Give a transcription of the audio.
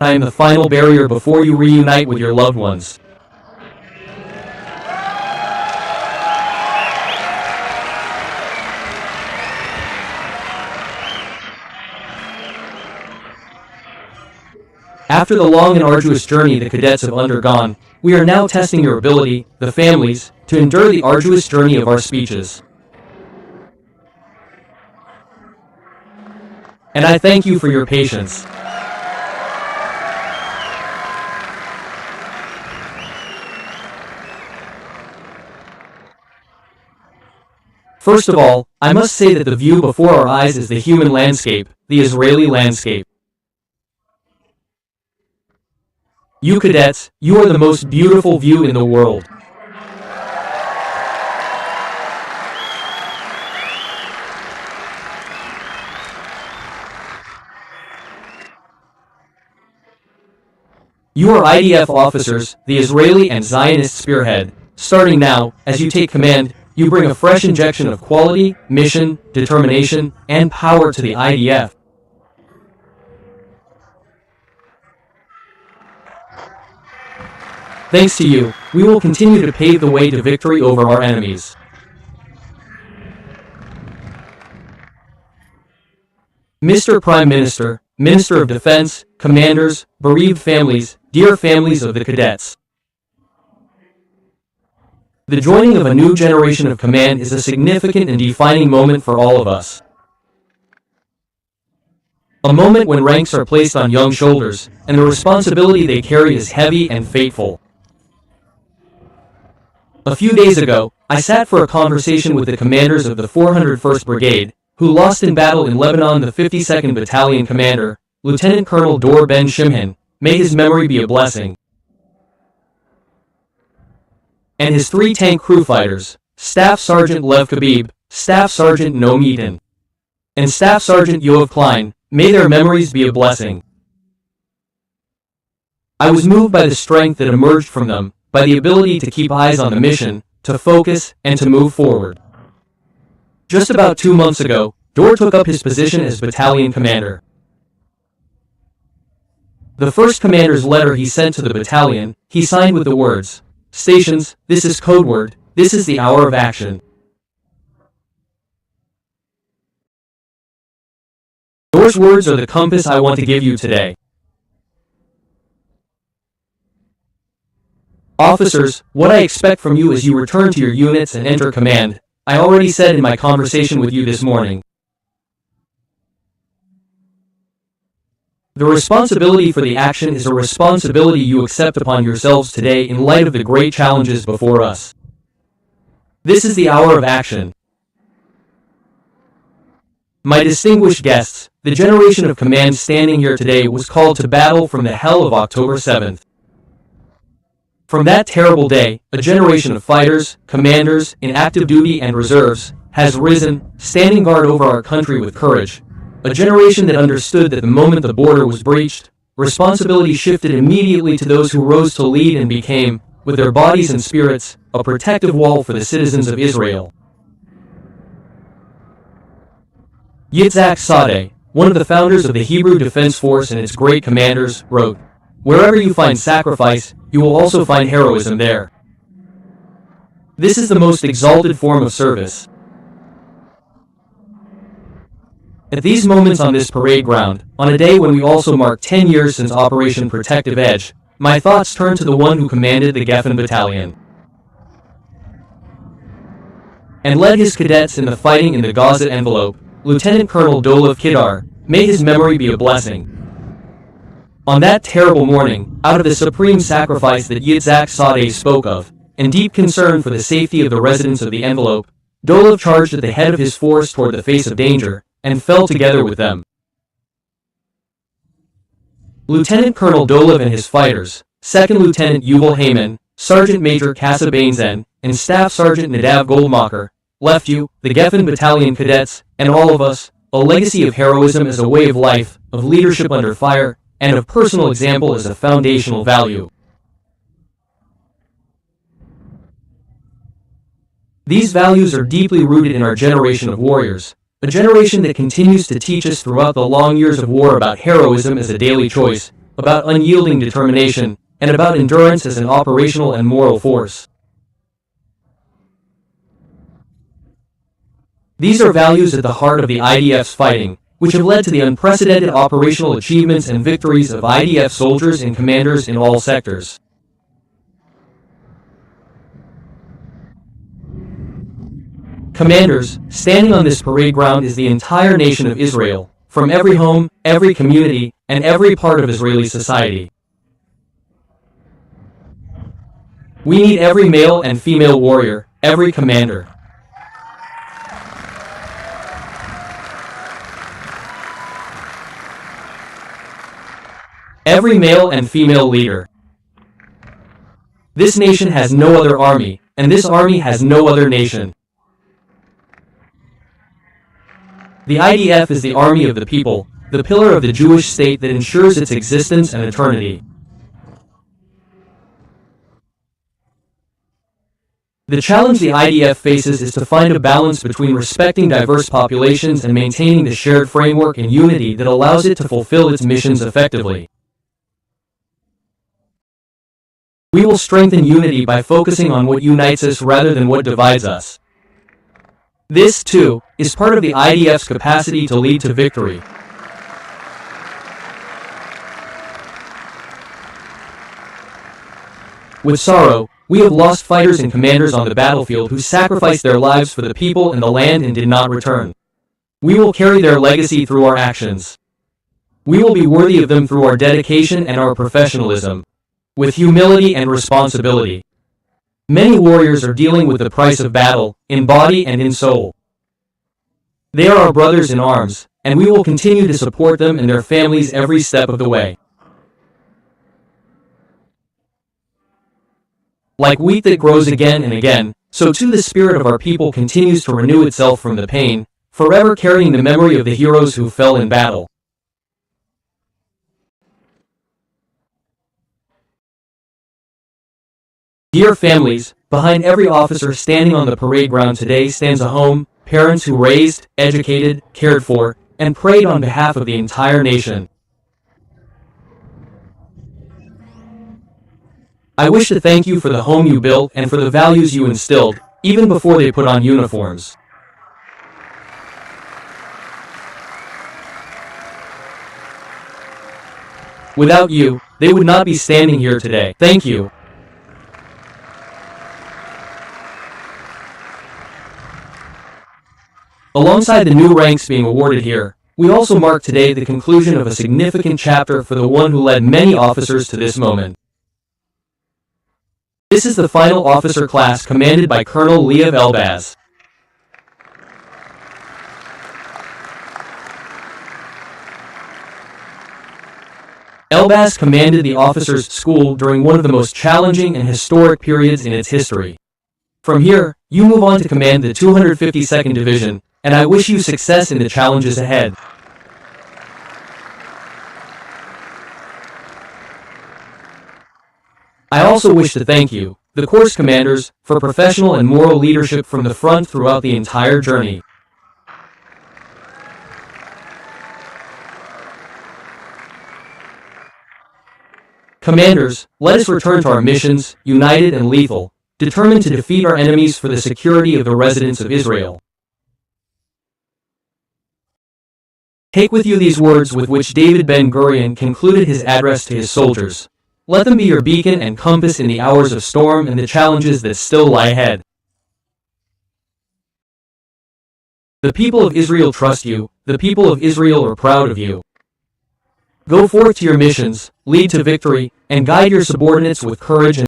I am the final barrier before you reunite with your loved ones. After the long and arduous journey the cadets have undergone, we are now testing your ability, the families, to endure the arduous journey of our speeches. And I thank you for your patience. First of all, I must say that the view before our eyes is the human landscape, the Israeli landscape. You cadets, you are the most beautiful view in the world. You are IDF officers, the Israeli and Zionist spearhead. Starting now, as you take command, you bring a fresh injection of quality, mission, determination, and power to the IDF. Thanks to you, we will continue to pave the way to victory over our enemies. Mr. Prime Minister, Minister of Defense, commanders, bereaved families, dear families of the cadets. The joining of a new generation of command is a significant and defining moment for all of us. A moment when ranks are placed on young shoulders, and the responsibility they carry is heavy and fateful. A few days ago, I sat for a conversation with the commanders of the 401st Brigade, who lost in battle in Lebanon. The 52nd Battalion commander, Lieutenant Colonel Dor Ben Shimhan, may his memory be a blessing, and his 3 tank crew fighters, Staff Sergeant Lev Khabib, Staff Sergeant Noam Eaton, and Staff Sergeant Yoav Klein, may their memories be a blessing. I was moved by the strength that emerged from them, by the ability to keep eyes on the mission, to focus, and to move forward. Just about 2 months ago, Dor took up his position as battalion commander. The first commander's letter he sent to the battalion, he signed with the words, "Stations, this is code word, this is the hour of action." Dor's words are the compass I want to give you today. Officers, what I expect from you as you return to your units and enter command, I already said in my conversation with you this morning. The responsibility for the action is a responsibility you accept upon yourselves today in light of the great challenges before us. This is the hour of action. My distinguished guests, the generation of command standing here today was called to battle from the hell of October 7th. From that terrible day, a generation of fighters, commanders, in active duty and reserves, has risen, standing guard over our country with courage. A generation that understood that the moment the border was breached, responsibility shifted immediately to those who rose to lead and became, with their bodies and spirits, a protective wall for the citizens of Israel. Yitzhak Sadeh, one of the founders of the Hebrew Defense Force and its great commanders, wrote, "Wherever you find sacrifice, you will also find heroism there." This is the most exalted form of service. At these moments on this parade ground, on a day when we also mark 10 years since Operation Protective Edge, my thoughts turn to the one who commanded the Geffen Battalion and led his cadets in the fighting in the Gaza envelope, Lieutenant Colonel Dolav Kidar, may his memory be a blessing. On that terrible morning, out of the supreme sacrifice that Yitzhak Sadeh spoke of, and deep concern for the safety of the residents of the envelope, Dolav charged at the head of his force toward the face of danger, and fell together with them. Lieutenant Colonel Dolav and his fighters, 2nd Lieutenant Yuval Heyman, Sergeant Major Kassa Bainzen, and Staff Sergeant Nadav Goldmacher, left you, the Geffen Battalion cadets, and all of us, a legacy of heroism as a way of life, of leadership under fire, and of personal example as a foundational value. These values are deeply rooted in our generation of warriors, a generation that continues to teach us throughout the long years of war about heroism as a daily choice, about unyielding determination, and about endurance as an operational and moral force. These are values at the heart of the IDF's fighting, which have led to the unprecedented operational achievements and victories of IDF soldiers and commanders in all sectors. Commanders, standing on this parade ground is the entire nation of Israel, from every home, every community, and every part of Israeli society. We need every male and female warrior, every commander. Every male and female leader. This nation has no other army, and this army has no other nation. The IDF is the army of the people, the pillar of the Jewish state that ensures its existence and eternity. The challenge the IDF faces is to find a balance between respecting diverse populations and maintaining the shared framework and unity that allows it to fulfill its missions effectively. We will strengthen unity by focusing on what unites us rather than what divides us. This, too, is part of the IDF's capacity to lead to victory. With sorrow, we have lost fighters and commanders on the battlefield who sacrificed their lives for the people and the land and did not return. We will carry their legacy through our actions. We will be worthy of them through our dedication and our professionalism, with humility and responsibility. Many warriors are dealing with the price of battle, in body and in soul. They are our brothers in arms, and we will continue to support them and their families every step of the way. Like wheat that grows again and again, so too the spirit of our people continues to renew itself from the pain, forever carrying the memory of the heroes who fell in battle. Dear families, behind every officer standing on the parade ground today stands a home, parents who raised, educated, cared for, and prayed on behalf of the entire nation. I wish to thank you for the home you built and for the values you instilled, even before they put on uniforms. Without you, they would not be standing here today. Thank you. Alongside the new ranks being awarded here, we also mark today the conclusion of a significant chapter for the one who led many officers to this moment. This is the final officer class commanded by Colonel Lev Elbaz. Elbaz commanded the officers' school during one of the most challenging and historic periods in its history. From here, you move on to command the 252nd Division, and I wish you success in the challenges ahead. I also wish to thank you, the Corps commanders, for professional and moral leadership from the front throughout the entire journey. Commanders, let us return to our missions, united and lethal, determined to defeat our enemies for the security of the residents of Israel. Take with you these words with which David Ben-Gurion concluded his address to his soldiers. Let them be your beacon and compass in the hours of storm and the challenges that still lie ahead. The people of Israel trust you, the people of Israel are proud of you. Go forth to your missions, lead to victory, and guide your subordinates with courage and